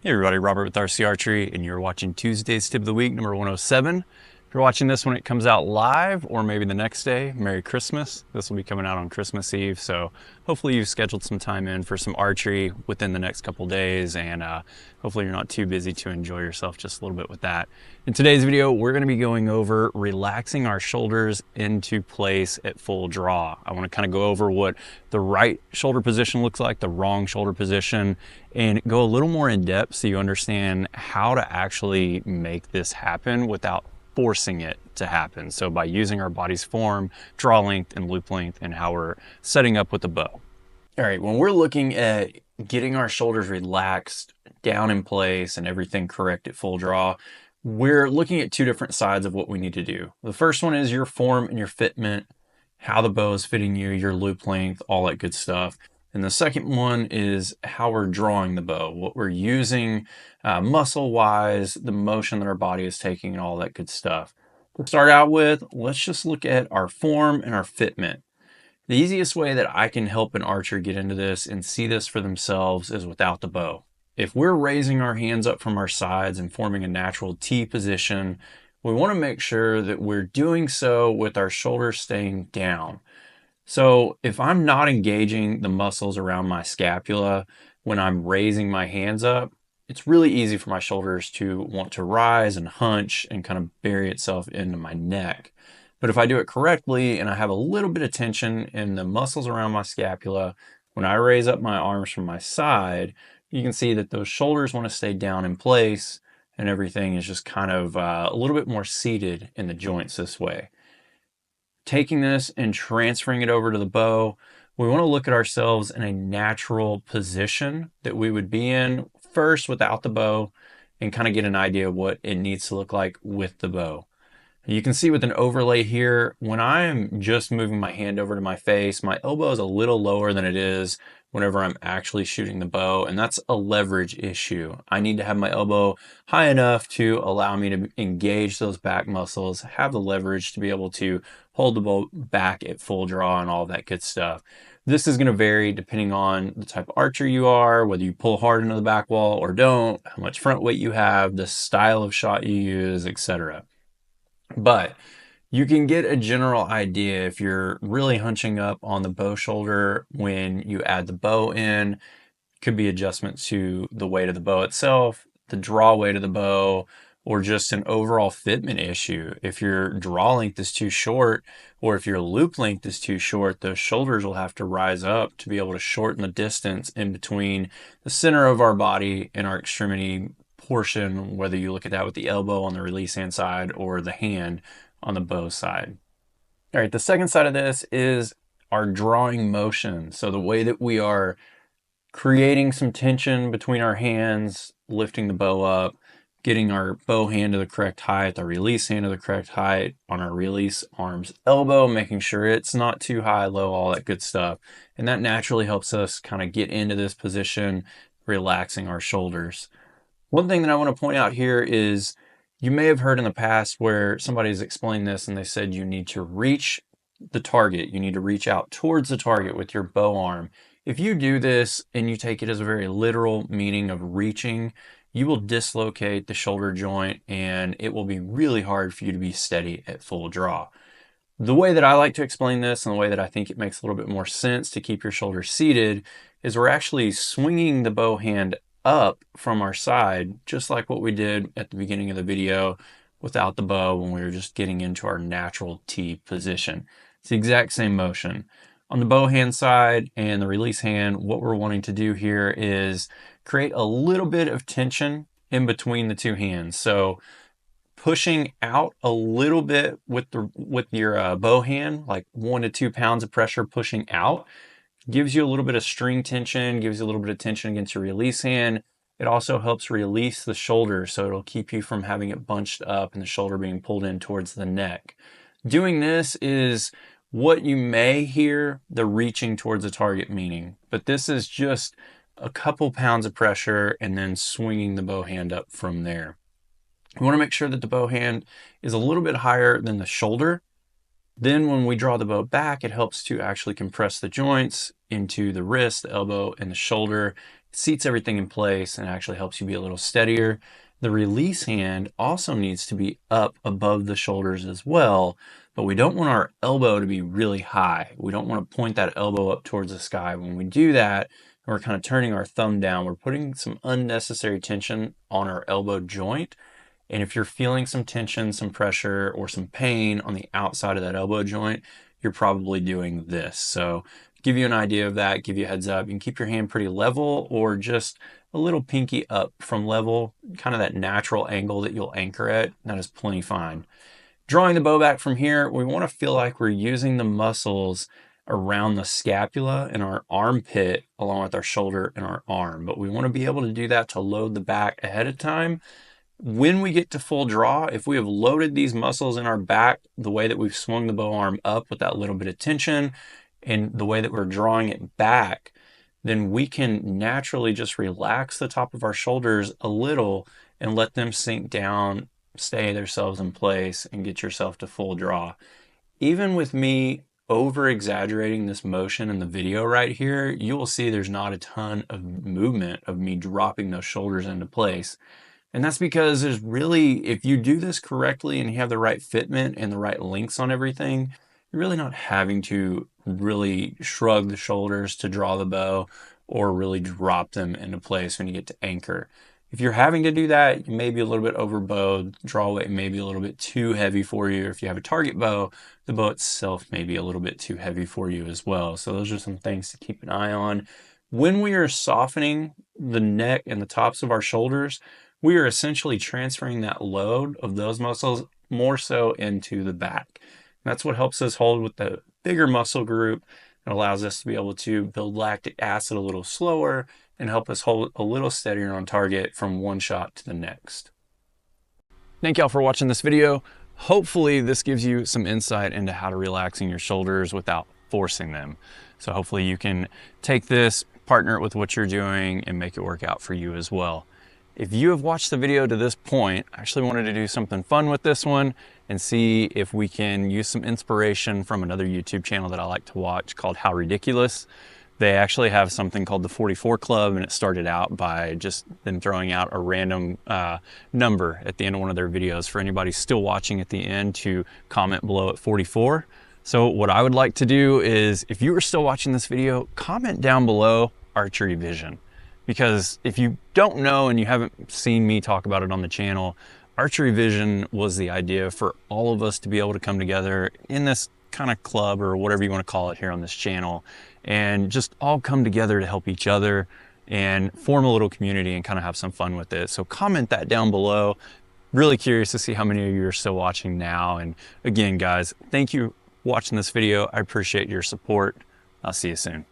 Hey everybody, Robert with RC Archery, and you're watching Tuesday's Tip of the Week, number 107. If you're watching this when it comes out live, or maybe the next day, Merry Christmas. This will be coming out on Christmas Eve, so hopefully you've scheduled some time in for some archery within the next couple days, and hopefully you're not too busy to enjoy yourself just a little bit with that. In today's video, we're going to be going over relaxing our shoulders into place at full draw. I want to kind of go over what the right shoulder position looks like, the wrong shoulder position, and go a little more in depth so you understand how to actually make this happen without forcing it to happen. So by using our body's form, draw length, and loop length, and how we're setting up with the bow. All right, when we're looking at getting our shoulders relaxed, down in place, and everything correct at full draw, we're looking at two different sides of what we need to do. The first one is your form and your fitment, how the bow is fitting you, your loop length, all that good stuff. And the second one is how we're drawing the bow, what we're using muscle-wise, the motion that our body is taking, and all that good stuff. To start out with, let's just look at our form and our fitment. The easiest way that I can help an archer get into this and see this for themselves is without the bow. If we're raising our hands up from our sides and forming a natural T position, we want to make sure that we're doing so with our shoulders staying down. So if I'm not engaging the muscles around my scapula when I'm raising my hands up, it's really easy for my shoulders to want to rise and hunch and kind of bury itself into my neck. But if I do it correctly and I have a little bit of tension in the muscles around my scapula, when I raise up my arms from my side, you can see that those shoulders want to stay down in place and everything is just kind of a little bit more seated in the joints this way. Taking this and transferring it over to the bow, we want to look at ourselves in a natural position that we would be in first without the bow and kind of get an idea of what it needs to look like with the bow. You can see with an overlay here, when I'm just moving my hand over to my face, my elbow is a little lower than it is whenever I'm actually shooting the bow, and that's a leverage issue. I need to have my elbow high enough to allow me to engage those back muscles, have the leverage to be able to hold the bow back at full draw and all that good stuff. This is going to vary depending on the type of archer you are, whether you pull hard into the back wall or don't, how much front weight you have, the style of shot you use, etc. But you can get a general idea if you're really hunching up on the bow shoulder when you add the bow in. Could be adjustments to the weight of the bow itself, the draw weight of the bow, or just an overall fitment issue. If your draw length is too short, or if your loop length is too short, those shoulders will have to rise up to be able to shorten the distance in between the center of our body and our extremity portion, whether you look at that with the elbow on the release hand side or the hand on the bow side. All right, the second side of this is our drawing motion. So the way that we are creating some tension between our hands, lifting the bow up, getting our bow hand to the correct height, our release hand to the correct height on our release arm's elbow, making sure it's not too high, low, all that good stuff. And that naturally helps us kind of get into this position, relaxing our shoulders. One thing that I want to point out here is you may have heard in the past where somebody's explained this and they said you need to reach the target. You need to reach out towards the target with your bow arm. If you do this and you take it as a very literal meaning of reaching, you will dislocate the shoulder joint and it will be really hard for you to be steady at full draw. The way that I like to explain this and the way that I think it makes a little bit more sense to keep your shoulders seated is we're actually swinging the bow hand up from our side, just like what we did at the beginning of the video without the bow when we were just getting into our natural T position. It's the exact same motion. On the bow hand side and the release hand, what we're wanting to do here is create a little bit of tension in between the two hands. So pushing out a little bit with your bow hand, like 1 to 2 pounds of pressure pushing out, gives you a little bit of string tension, gives you a little bit of tension against your release hand. It also helps release the shoulder, so it'll keep you from having it bunched up and the shoulder being pulled in towards the neck. Doing this is what you may hear the reaching towards a target meaning, but this is just a couple pounds of pressure and then swinging the bow hand up from there. We want to make sure that the bow hand is a little bit higher than the shoulder. Then when we draw the bow back, it helps to actually compress the joints into the wrist, the elbow, and the shoulder, seats everything in place and actually helps you be a little steadier. The release hand also needs to be up above the shoulders as well, but we don't want our elbow to be really high. We don't want to point that elbow up towards the sky. When we do that, we're kind of turning our thumb down. We're putting some unnecessary tension on our elbow joint. And if you're feeling some tension, some pressure, or some pain on the outside of that elbow joint, you're probably doing this. So give you an idea of that, give you a heads up. You can keep your hand pretty level or just a little pinky up from level, kind of that natural angle that you'll anchor at. That is plenty fine. Drawing the bow back from here, we want to feel like we're using the muscles around the scapula and our armpit along with our shoulder and our arm. But we want to be able to do that to load the back ahead of time. When we get to full draw, if we have loaded these muscles in our back the way that we've swung the bow arm up with that little bit of tension and the way that we're drawing it back, then we can naturally just relax the top of our shoulders a little and let them sink down, stay themselves in place, and get yourself to full draw. Even with me over exaggerating this motion in the video right here, you will see there's not a ton of movement of me dropping those shoulders into place. And that's because there's really, if you do this correctly and you have the right fitment and the right links on everything, you're really not having to really shrug the shoulders to draw the bow or really drop them into place when you get to anchor. If you're having to do that, you may be a little bit overbowed, draw weight may be a little bit too heavy for you. If you have a target bow, the bow itself may be a little bit too heavy for you as well. So those are some things to keep an eye on. When we are softening the neck and the tops of our shoulders, we are essentially transferring that load of those muscles more so into the back. That's what helps us hold with the bigger muscle group. It allows us to be able to build lactic acid a little slower and help us hold a little steadier on target from one shot to the next. Thank y'all for watching this video. Hopefully this gives you some insight into how to relax in your shoulders without forcing them. So hopefully you can take this, partner it with what you're doing, and make it work out for you as well. If you have watched the video to this point, I actually wanted to do something fun with this one and see if we can use some inspiration from another YouTube channel that I like to watch called How Ridiculous. They actually have something called the 44 Club, and it started out by just them throwing out a random number at the end of one of their videos for anybody still watching at the end to comment below at 44. So what I would like to do is, if you are still watching this video, comment down below archery vision. Because if you don't know and you haven't seen me talk about it on the channel, archery vision was the idea for all of us to be able to come together in this kind of club or whatever you want to call it here on this channel and just all come together to help each other and form a little community and kind of have some fun with it. So comment that down below. Really curious to see how many of you are still watching now. And again, guys, thank you for watching this video. I appreciate your support. I'll see you soon.